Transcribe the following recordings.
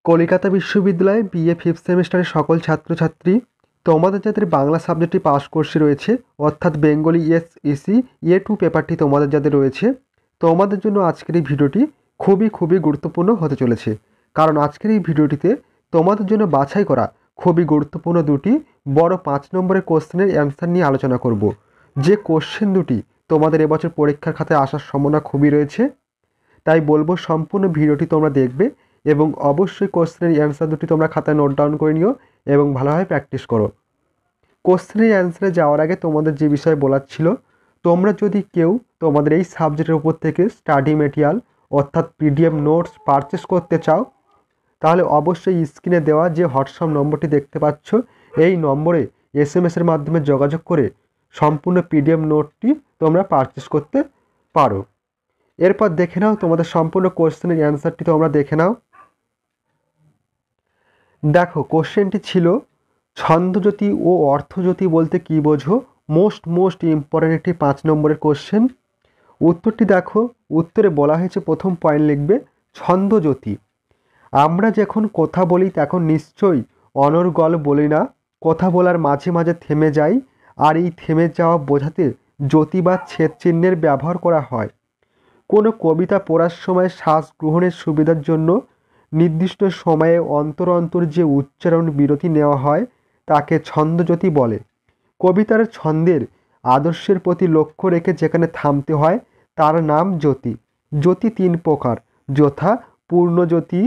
কলকাতা বিশ্ববিদ্যালয়ে BA fifth সেমিস্টারের সকল ছাত্রছাত্রী, তোমাদের যাদের বাংলা সাবজেক্টটি পাস কোর্সে রয়েছে, অর্থাৎ বেঙ্গলি ইসি A2 পেপারটি তোমাদের যাদের রয়েছে, তোমাদের জন্য আজকের এই ভিডিওটি খুবই গুরুত্বপূর্ণ হতে চলেছে। কারণ আজকের এই ভিডিওটিতে তোমাদের জন্য বাছাই করা খুবই গুরুত্বপূর্ণ দুটি বড় 5 নম্বরের কোশ্চেনের অ্যান্সার নিয়ে আলোচনা করব। যে কোশ্চেন দুটি তোমাদের এবছর পরীক্ষার খাতায় আসার সম্ভাবনা খুবই রয়েছে, তাই বলবো সম্পূর্ণ ভিডিওটি তোমরা দেখবে এবং অবশ্যই কোশ্চেনের অ্যান্সার দুটি তোমরা খাতায় নোট ডাউন করে নিও এবং ভালোভাবে প্র্যাকটিস করো। কোশ্চেনের অ্যান্সারে যাওয়ার আগে তোমাদের যে বিষয়ে বলার ছিল, তোমরা যদি কেউ তোমাদের এই সাবজেক্টের উপর থেকে স্টাডি মেটেরিয়াল অর্থাৎ PDF নোটস পারচেস করতে চাও, তাহলে অবশ্যই স্ক্রিনে দেওয়া যে হোয়াটসঅ্যাপ নম্বরটি দেখতে পাচ্ছ, এই নম্বরে SMS-এর মাধ্যমে যোগাযোগ করে সম্পূর্ণ PDF নোটটি তোমরা পারচেস করতে পারো। এরপর দেখে নাও তোমাদের সম্পূর্ণ কোশ্চেনের অ্যান্সারটি তোমরা দেখে নাও। দেখো, কোশ্চেনটি ছিল ছন্দজ্যোতি ও অর্থজ্যোতি বলতে কী বোঝো? মোস্ট ইম্পর্টেন্ট একটি 5 নম্বরের কোশ্চেন। উত্তরটি দেখো, উত্তরে বলা হয়েছে প্রথম পয়েন্ট লিখবে ছন্দজ্যোতি। আমরা যখন কথা বলি তখন নিশ্চয়ই অনর্গল বলি না, কথা বলার মাঝে মাঝে থেমে যাই, আর এই থেমে যাওয়া বোঝাতে জ্যোতি বা ছেদ চিহ্নের ব্যবহার করা হয়। কোনো কবিতা পড়ার সময় শ্বাস গ্রহণের সুবিধার জন্য নির্দিষ্ট সময়ে অন্তর অন্তর যে উচ্চারণ বিরতি নেওয়া হয় তাকে ছন্দজ্যোতি বলে। কবিতার ছন্দের আদর্শের প্রতি লক্ষ্য রেখে যেখানে থামতে হয় তার নাম জ্যোতি। জ্যোতি 3 প্রকার, যথা পূর্ণজ্যোতি,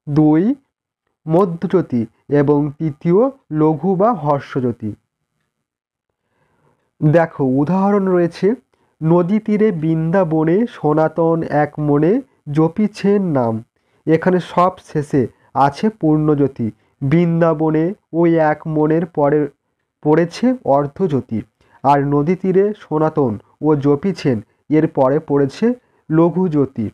2 মধ্যজ্যোতি এবং 3 লঘু বা হর্ষজ্যোতি। দেখো, উদাহরণ রয়েছে, নদী তীরে বৃন্দাবনে সনাতন এক মনে জপিছেন নাম। এখানে সব শেষে আছে পূর্ণজ্যোতি। বৃন্দাবনে ওই এক মনের পরে পড়েছে অর্ধজ্যোতি, আর নদী তীরে সনাতন ও জপিছেন এর পরে পড়েছে লঘুজ্যোতি।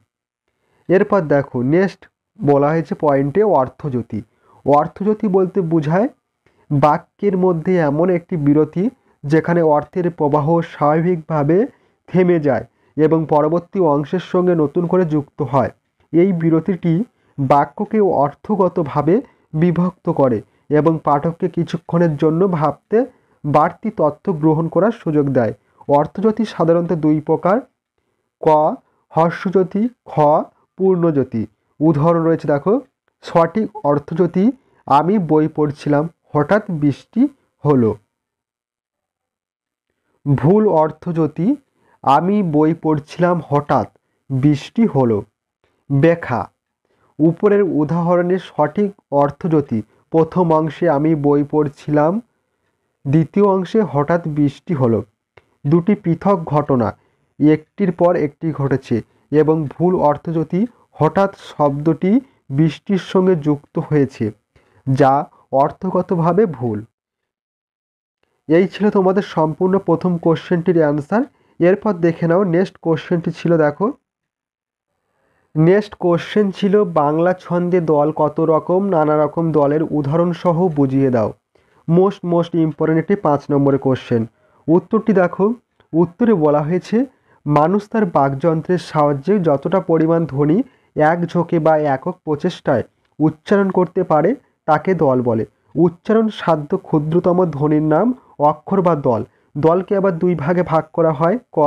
এরপর দেখো, নেক্সট বলা হয়েছে পয়েন্টে অর্থজ্যোতি। অর্থজ্যোতি বলতে বোঝায় বাক্যের মধ্যে এমন একটি বিরতি যেখানে অর্থের প্রবাহ স্বাভাবিকভাবে থেমে যায় এবং পরবর্তী অংশের সঙ্গে নতুন করে যুক্ত হয়। এই বিরতিটি বাক্যকে অর্থগতভাবে বিভক্ত করে এবং পাঠককে কিছুক্ষণের জন্য ভাবতে, বাড়তি তথ্য গ্রহণ করার সুযোগ দেয়। অর্থজ্যোতি সাধারণত 2 প্রকার, ক হর্ষজ্যোতি, খ পূর্ণজ্যোতি। উদাহরণ রয়েছে দেখো, সঠিক অর্থজ্যোতি, আমি বই পড়ছিলাম হঠাৎ বৃষ্টি হলো। ভুল অর্থজ্যোতি, আমি বই পড়ছিলাম হঠাৎ বৃষ্টি হলো। ব্যাখ্যা, উপরের উদাহরণের সঠিক অর্থজ্যোতি প্রথম অংশে আমি বই পড়ছিলাম, দ্বিতীয় অংশে হঠাৎ বৃষ্টি হলো। দুটি পৃথক ঘটনা, একটির পর একটি ঘটেছে, এবং ভুল অর্থজ্যোতি, হঠাৎ শব্দটি বৃষ্টির সঙ্গে যুক্ত হয়েছে, যা অর্থগতভাবে ভুল। এই ছিল তোমাদের সম্পূর্ণ প্রথম কোশ্চেনটির অ্যান্সার। এরপর দেখে নাও নেক্সট কোশ্চেনটি ছিল। দেখো, নেক্সট কোশ্চেন ছিল বাংলা ছন্দে দল কত রকম, নানা রকম দলের উদাহরণ সহ বুঝিয়ে দাও। মোস্ট ইম্পর্টেন্ট একটি 5 নম্বরের কোশ্চেন। উত্তরটি দেখো, উত্তরে বলা হয়েছে মানুষ তার বাকযন্ত্রের সাহায্যে যতটা পরিমাণ ধ্বনি এক ঝোঁকে বা একক প্রচেষ্টায় উচ্চারণ করতে পারে তাকে দল বলে। উচ্চারণ সাধ্য ক্ষুদ্রতম ধ্বনির নাম অক্ষর বা দল। দলকে আবার 2 ভাগে ভাগ করা হয়, ক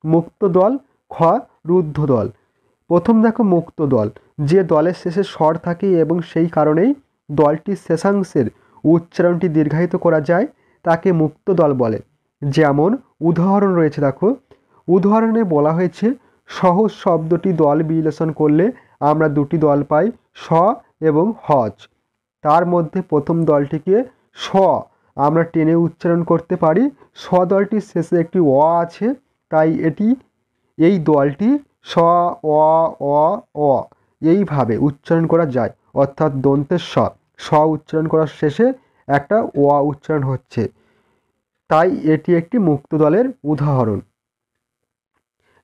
মুক্ত দল, খ রুদ্ধ দল। প্রথম দেখো, মুক্ত দল, যে দলের শেষে স্বর থাকে এবং সেই কারণেই দলটির শেষাংশের উচ্চারণটি দীর্ঘায়িত করা যায় তাকে মুক্ত দল বলে। যেমন উদাহরণ রয়েছে দেখো, উদাহরণে বলা হয়েছে সহজ শব্দটি দল বিশ্লেষণ করলে আমরা 2টি দল পাই, স এবং হজ। তার মধ্যে প্রথম দলটিকে স আমরা টেনে উচ্চারণ করতে পারি। স দলটির শেষে একটি অ আছে, তাই এই দলটি স অ এইভাবে উচ্চারণ করা যায়, অর্থাৎ দন্তের স উচ্চারণ করার শেষে একটা অ উচ্চারণ হচ্ছে, তাই এটি একটি মুক্ত দলের উদাহরণ।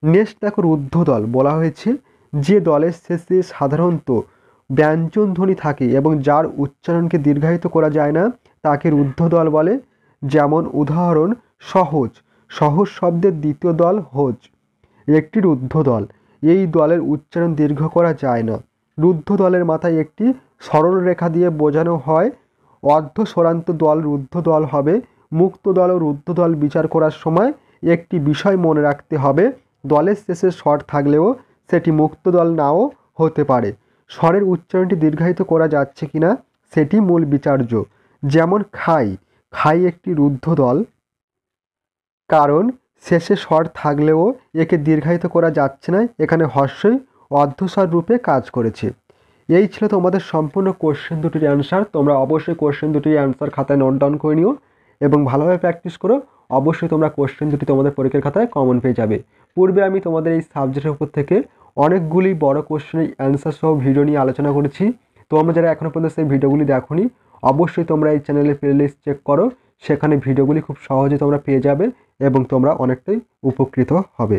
নেক্সট দেখো, রুদ্ধ দল। বলা হয়েছে যে দলের শেষে সাধারণত ব্যঞ্জন ধ্বনি থাকে এবং যার উচ্চারণকে দীর্ঘায়িত করা যায় না তাকে রুদ্ধ দল বলে। যেমন উদাহরণ, সহজ শব্দের দ্বিতীয় দল হোজ, একটি রুদ্ধ দল। এই দলের উচ্চারণ দীর্ঘ করা যায় না। রুদ্ধ দলের মাথায় একটি সরল রেখা দিয়ে বোঝানো হয় অর্ধ সরান্ত দল রুদ্ধ দল হবে। মুক্ত দল ও রুদ্ধ দল বিচার করার সময় একটি বিষয় মনে রাখতে হবে, দলের শেষে স্বর থাকলেও সেটি মুক্ত দল নাও হতে পারে। স্বরের উচ্চারণটি দীর্ঘায়িত করা যাচ্ছে কিনা সেটি মূল বিচার্য। যেমন খাই, খাই একটি রুদ্ধ দল, কারণ শেষে স্বর থাকলেও একে দীর্ঘায়িত করা যাচ্ছে না, এখানে হর্ষই অর্ধস্বর রূপে কাজ করেছে। এই ছিল তোমাদের সম্পূর্ণ কোশ্চেন দুটির অ্যান্সার। তোমরা অবশ্যই কোশ্চেন দুটির অ্যান্সার খাতায় নোট ডাউন করে নিও এবং ভালোভাবে প্র্যাকটিস করো। অবশ্যই তোমরা কোশ্চেন দুটি তোমাদের পরীক্ষার খাতায় কমন পেয়ে যাবে। পূর্বে আমি তোমাদের এই সাবজেক্টের উপর থেকে অনেকগুলি বড় কোশ্চেনের অ্যান্সার সহ ভিডিও নিয়ে আলোচনা করেছি। তোমরা যারা এখনও পর্যন্ত সেই ভিডিওগুলি দেখোনি, অবশ্যই তোমরা এই চ্যানেলের প্লেলিস্ট চেক করো, সেখানে ভিডিওগুলি খুব সহজে তোমরা পেয়ে যাবে এবং তোমরা অনেকটাই উপকৃত হবে।